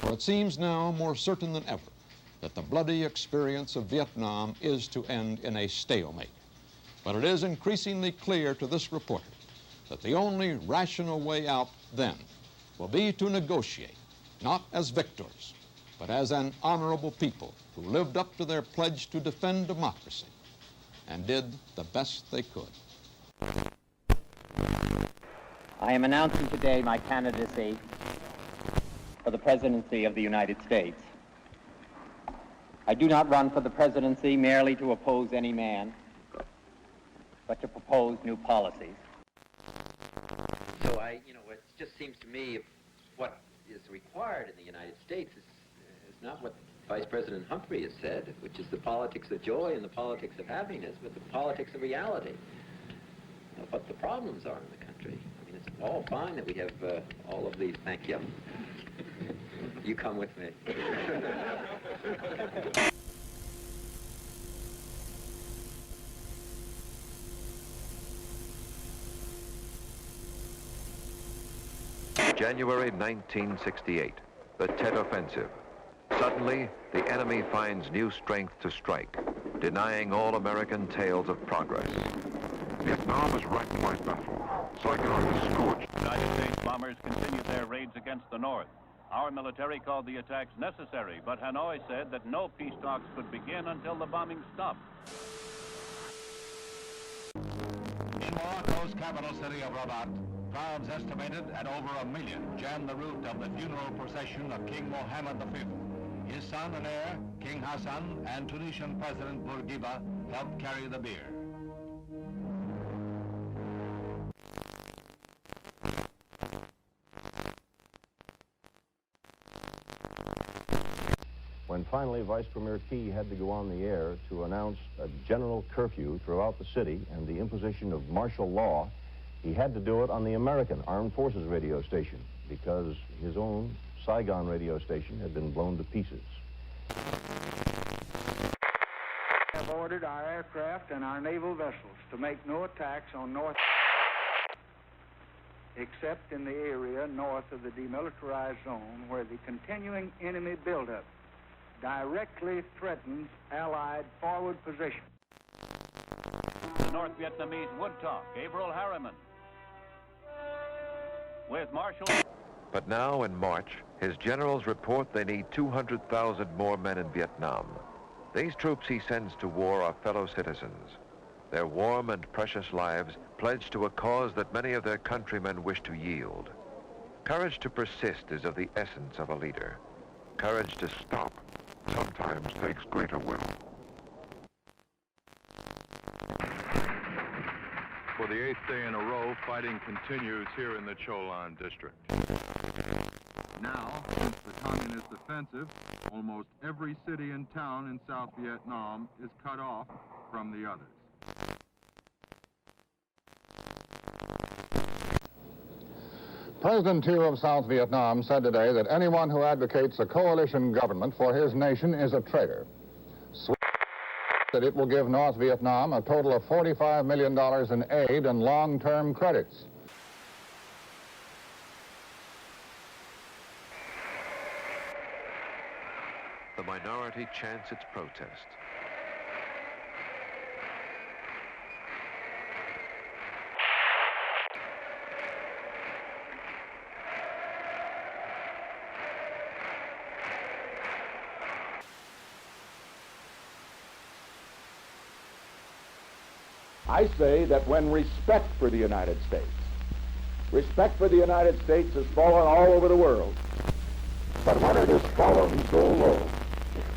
For it seems now more certain than ever that the bloody experience of Vietnam is to end in a stalemate. But it is increasingly clear to this reporter that the only rational way out then will be to negotiate, not as victors, but as an honorable people who lived up to their pledge to defend democracy and did the best they could. I am announcing today my candidacy for the presidency of the United States. I do not run for the presidency merely to oppose any man, but to propose new policies. So it just seems to me what is required in the United States is not what Vice President Humphrey has said, which is the politics of joy and the politics of happiness, but the politics of reality. What the problems are in the country. I mean, it's all fine that we have all of these. Thank you. You come with me. January 1968, the Tet Offensive. Suddenly, the enemy finds new strength to strike, denying all American tales of progress. Vietnam is wrecked by battle. Saigon is scorched. United States bombers continued their raids against the North. Our military called the attacks necessary, but Hanoi said that no peace talks could begin until the bombing stopped. In Morocco's capital city of Rabat, crowds estimated at over 1 million jammed the route of the funeral procession of King Mohammed V. His son and heir, King Hassan, and Tunisian President Bourguiba helped carry the bier. When finally Vice Premier Key had to go on the air to announce a general curfew throughout the city and the imposition of martial law, he had to do it on the American Armed Forces radio station because his own Saigon radio station had been blown to pieces. We have ordered our aircraft and our naval vessels to make no attacks on North except in the area north of the demilitarized zone where the continuing enemy buildup directly threatens Allied forward position. The North Vietnamese would talk. Gabriel Harriman. With Marshal... But now, in March, his generals report they need 200,000 more men in Vietnam. These troops he sends to war are fellow citizens. Their warm and precious lives pledged to a cause that many of their countrymen wish to yield. Courage to persist is of the essence of a leader. Courage to stop sometimes takes greater will. For the 8th day in a row, fighting continues here in the Cho Lan district. Now, since the communist offensive, almost every city and town in South Vietnam is cut off from the others. President Thieu of South Vietnam said today that anyone who advocates a coalition government for his nation is a traitor. That it will give North Vietnam a total of $45 million in aid and long-term credits. The minority chants its protest. I say that when respect for the United States has fallen all over the world, but when it has fallen so low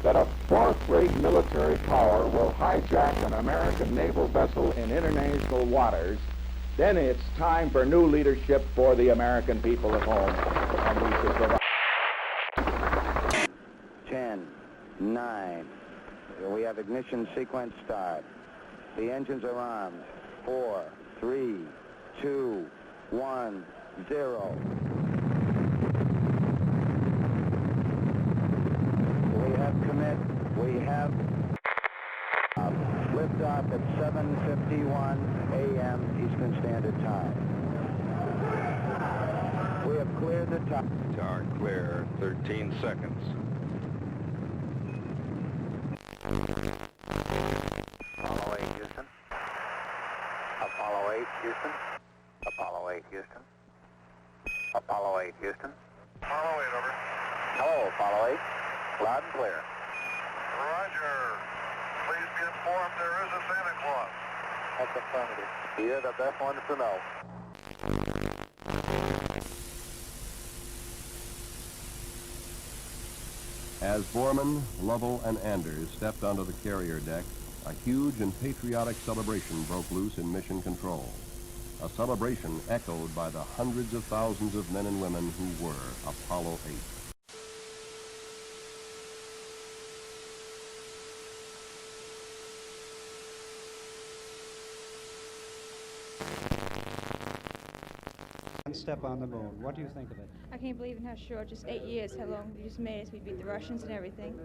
that a fourth-rate military power will hijack an American naval vessel in international waters, then it's time for new leadership for the American people at home. And we should provide 10, 9, we have ignition sequence start. The engines are armed. 4, 3, 2, 1, 0. We have commit. We have liftoff at 7:51 a.m. Eastern Standard Time. We have cleared the tower. Tower clear, 13 seconds. Apollo 8, Houston. Apollo 8, Houston. Apollo 8, Houston. Apollo 8, Houston. Apollo 8, over. Hello, Apollo 8. Loud and clear. Roger. Please be informed there is a Santa Claus. That's affirmative. You're the best one to know. As Borman, Lovell, and Anders stepped onto the carrier deck, a huge and patriotic celebration broke loose in Mission Control. A celebration echoed by the hundreds of thousands of men and women who were Apollo 8. Step on the moon. What do you think of it? I can't believe in how short, just 8 years, how long we just made us. We beat the Russians and everything.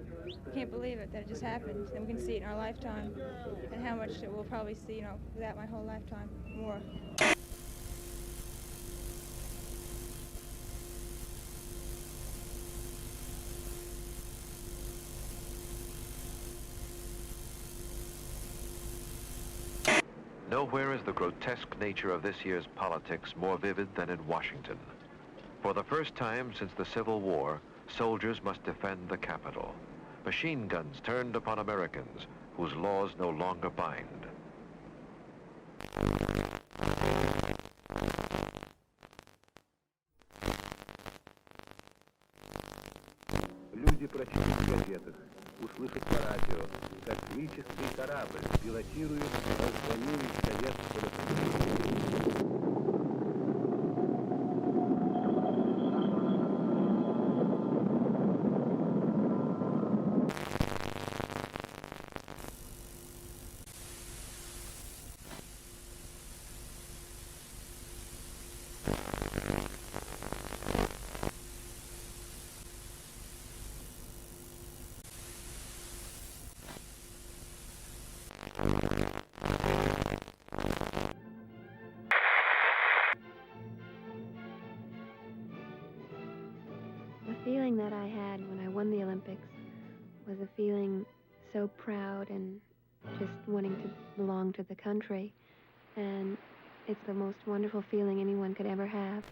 I can't believe it, that it just happened. And we can see it in our lifetime. And how much we'll probably see, you know, that my whole lifetime, more. Nowhere is the grotesque nature of this year's politics more vivid than in Washington. For the first time since the Civil War, soldiers must defend the Capitol. Machine guns turned upon Americans whose laws no longer bind. Люди прочтут в газетах, услышат по радио, как космический корабль пилотирует волнующий советского. The feeling that I had when I won the Olympics was a feeling so proud and just wanting to belong to the country. And it's the most wonderful feeling anyone could ever have.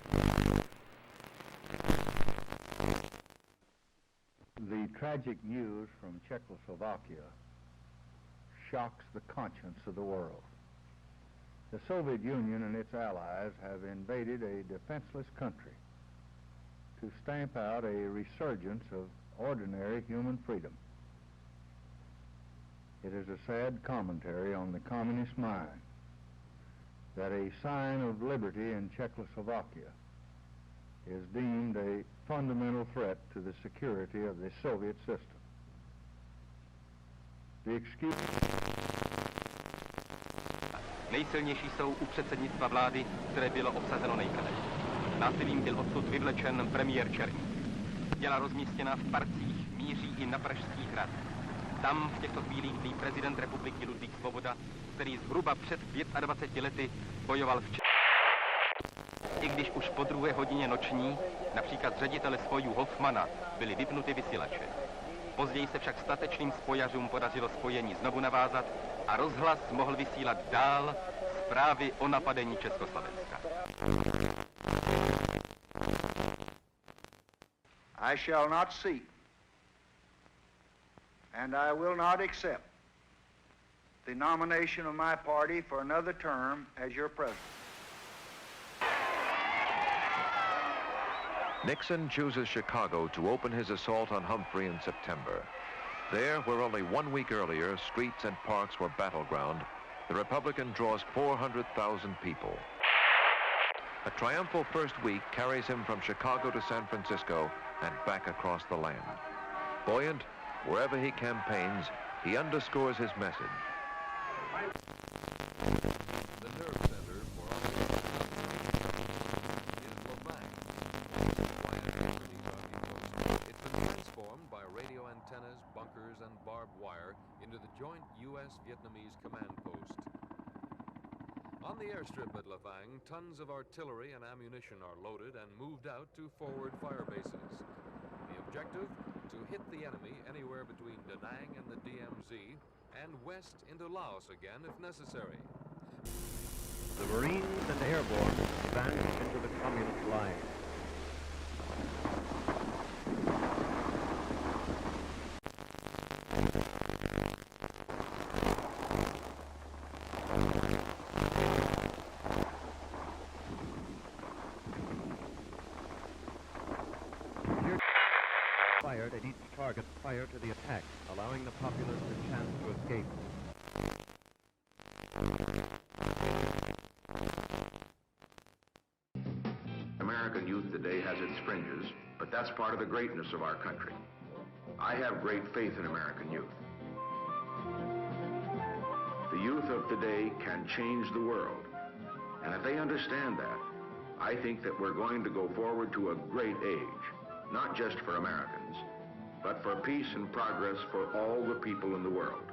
The tragic news from Czechoslovakia shocks the conscience of the world. The Soviet Union and its allies have invaded a defenseless country to stamp out a resurgence of ordinary human freedom. It is a sad commentary on the communist mind that a sign of liberty in Czechoslovakia is deemed a fundamental threat to the security of the Soviet system. The excuse... Nejsilnější jsou u předsednictva vlády, které bylo obsazeno nejprve. Násilím byl odsud vyvlečen premiér Černý. Těla rozmístěna v parcích míří i na Pražský hrad. Tam v těchto chvílích dlí prezident republiky Ludvík Svoboda, který zhruba před 25 lety bojoval v Čechách. I když už po 2. hodině noční, například ředitele spojů Hoffmana, byly vypnuty vysílače. Později se však statečným spojařům podařilo spojení znovu navázat a rozhlas mohl vysílat dál zprávy o napadení Československa. I shall not seek, and I will not accept the nomination of my party for another term as your president. Nixon chooses Chicago to open his assault on Humphrey in September. There, where only 1 week earlier streets and parks were battleground, the Republican draws 400,000 people. A triumphal first week carries him from Chicago to San Francisco and back across the land. Buoyant, wherever he campaigns, he underscores his message. The nerve center for is Lavang. It's been transformed by radio antennas, bunkers, and barbed wire into the joint U.S.-Vietnamese command post. On the airstrip at Lafang, tons of artillery and ammunition are loaded and moved out to forward fire bases. The objective, to hit the enemy anywhere between Da Nang and the DMZ and west into Laos again if necessary. The Marines and airborne advanced into the Communist line. Fired at each target prior to the attack, allowing the populace a chance to escape. American youth today has its fringes, but that's part of the greatness of our country. I have great faith in American youth. The youth of today can change the world. And if they understand that, I think that we're going to go forward to a great age, not just for Americans, but for peace and progress for all the people in the world.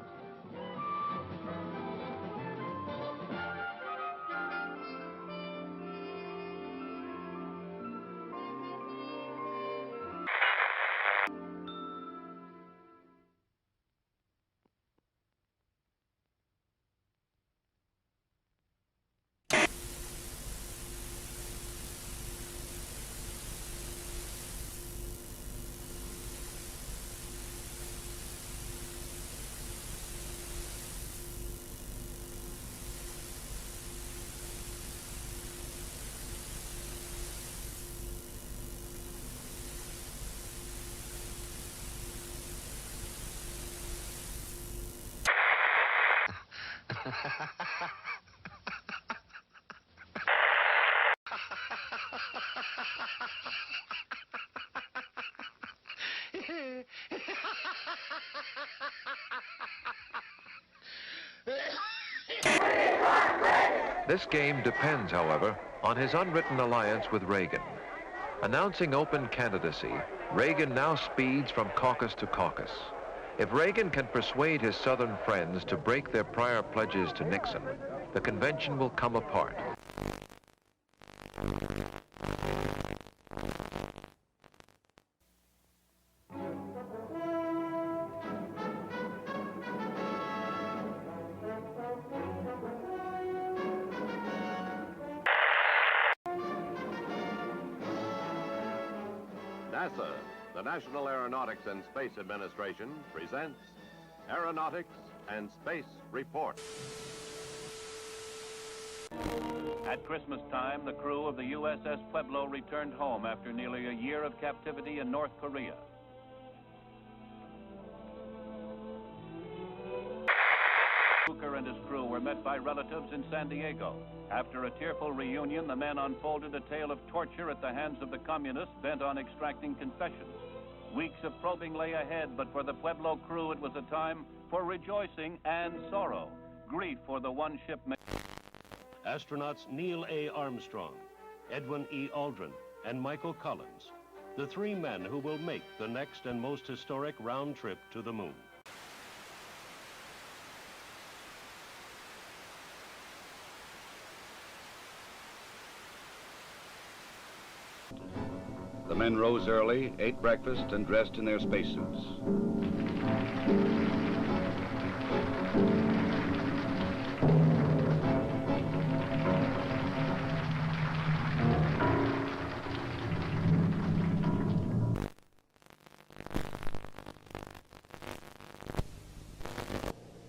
This game depends, however, on his unwritten alliance with Reagan. Announcing open candidacy, Reagan now speeds from caucus to caucus. If Reagan can persuade his Southern friends to break their prior pledges to Nixon, the convention will come apart. NASA, the National Aeronautics and Space Administration, presents Aeronautics and Space Report. At Christmas time, the crew of the USS Pueblo returned home after nearly a year of captivity in North Korea. Hooker and his crew were met by relatives in San Diego. After a tearful reunion, the men unfolded a tale of torture at the hands of the communists bent on extracting confessions. Weeks of probing lay ahead, but for the Pueblo crew, it was a time for rejoicing and sorrow. Grief for the one shipmate. Astronauts Neil A. Armstrong, Edwin E. Aldrin, and Michael Collins, the three men who will make the next and most historic round trip to the moon. The men rose early, ate breakfast, and dressed in their spacesuits.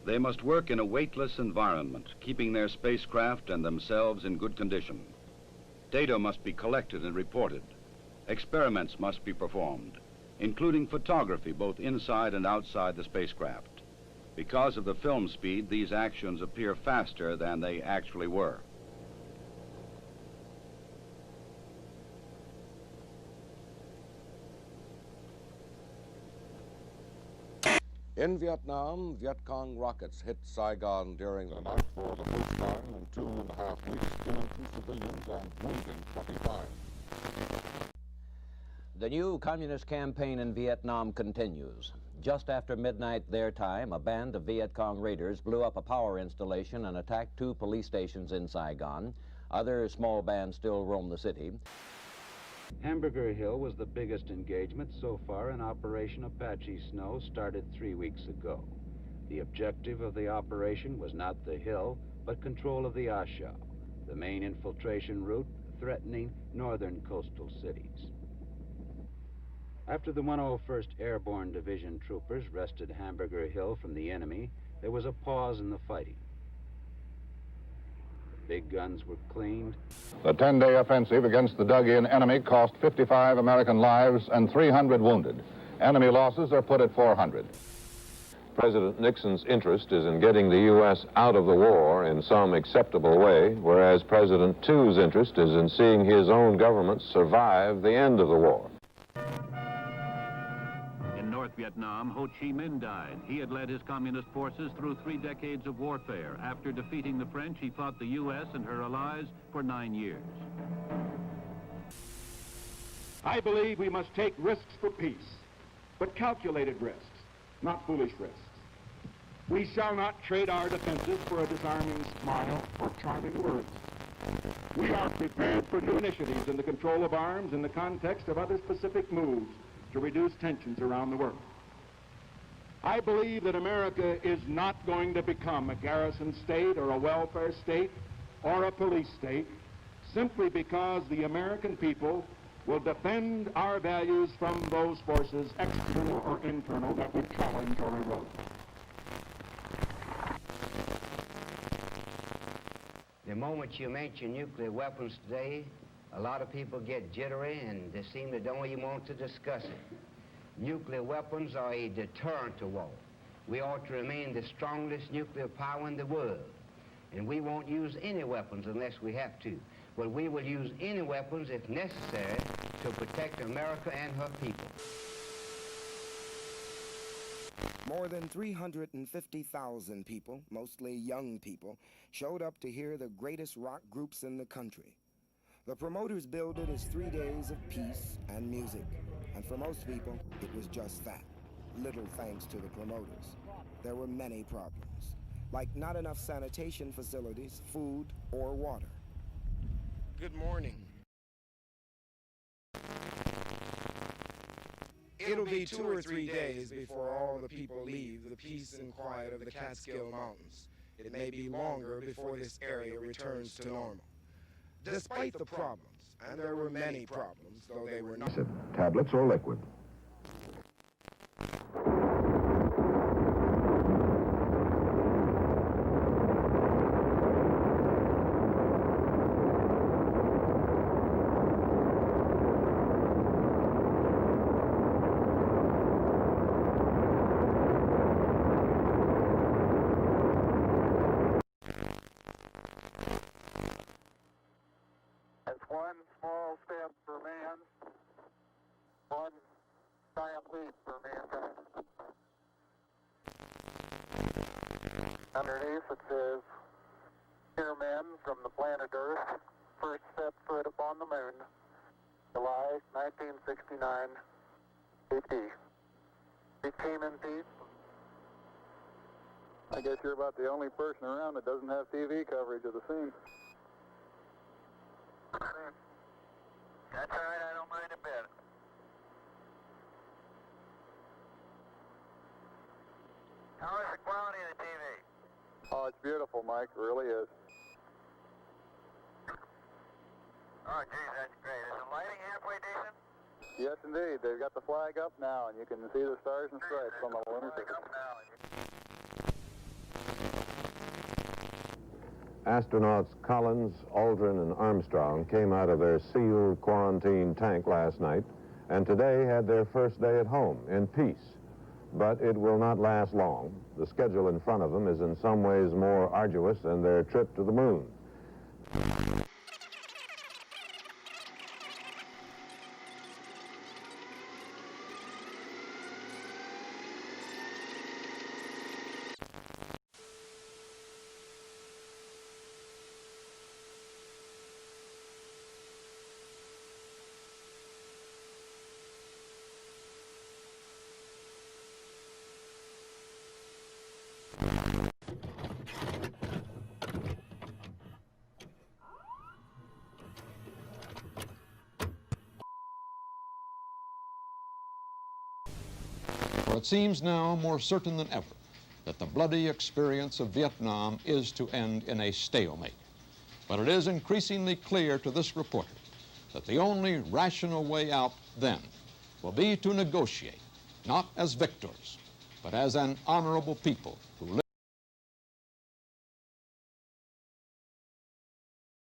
They must work in a weightless environment, keeping their spacecraft and themselves in good condition. Data must be collected and reported. Experiments must be performed, including photography both inside and outside the spacecraft. Because of the film speed, these actions appear faster than they actually were. In Vietnam, Viet Cong rockets hit Saigon during the night for the first time in 2.5 weeks, killing 2 civilians and wounding 25. The new communist campaign in Vietnam continues. Just after midnight their time, a band of Viet Cong raiders blew up a power installation and attacked 2 police stations in Saigon. Other small bands still roam the city. Hamburger Hill was the biggest engagement so far in Operation Apache Snow, started 3 weeks ago. The objective of the operation was not the hill, but control of the A Shau, the main infiltration route threatening northern coastal cities. After the 101st Airborne Division troopers wrested Hamburger Hill from the enemy, there was a pause in the fighting. The big guns were cleaned. The 10-day offensive against the dug-in enemy cost 55 American lives and 300 wounded. Enemy losses are put at 400. President Nixon's interest is in getting the U.S. out of the war in some acceptable way, whereas President Thu's interest is in seeing his own government survive the end of the war. In North Vietnam, Ho Chi Minh died. He had led his communist forces through 3 decades of warfare. After defeating the French, he fought the U.S. and her allies for 9 years. I believe we must take risks for peace, but calculated risks, not foolish risks. We shall not trade our defenses for a disarming smile or charming words. We are prepared for new initiatives in the control of arms in the context of other specific moves to reduce tensions around the world. I believe that America is not going to become a garrison state or a welfare state or a police state simply because the American people will defend our values from those forces, external or internal, that would challenge or erode. The moment you mention nuclear weapons today, a lot of people get jittery and they seem to don't even want to discuss it. Nuclear weapons are a deterrent to war. We ought to remain the strongest nuclear power in the world. And we won't use any weapons unless we have to. But we will use any weapons if necessary to protect America and her people. More than 350,000 people, mostly young people, showed up to hear the greatest rock groups in the country. The promoters billed it as 3 days of peace and music, and for most people, it was just that. Little thanks to the promoters. There were many problems, like not enough sanitation facilities, food, or water. Good morning. It'll be 2 or 3 days before all the people leave the peace and quiet of the Catskill Mountains. It may be longer before this area returns to normal. Despite the problems, and there were many problems, though they were not... Tablets or liquid. One small step for man, one giant leap for mankind. Underneath it says, "Here men from the planet Earth first set foot upon the moon, July 1969, AD. We came in peace." I guess you're about the only person around that doesn't have TV coverage of the scene. That's all right, I don't mind a bit. How is the quality of the TV? Oh, it's beautiful, Mike, it really is. Oh, geez, that's great. Is the lighting halfway decent? Yes, indeed. They've got the flag up now, and you can see the stars and stripes on the lunar surface. Astronauts Collins, Aldrin, and Armstrong came out of their sealed quarantine tank last night and today had their first day at home in peace. But it will not last long. The schedule in front of them is in some ways more arduous than their trip to the moon. For it seems now more certain than ever that the bloody experience of Vietnam is to end in a stalemate. But it is increasingly clear to this reporter that the only rational way out then will be to negotiate, not as victors, but as an honorable people who live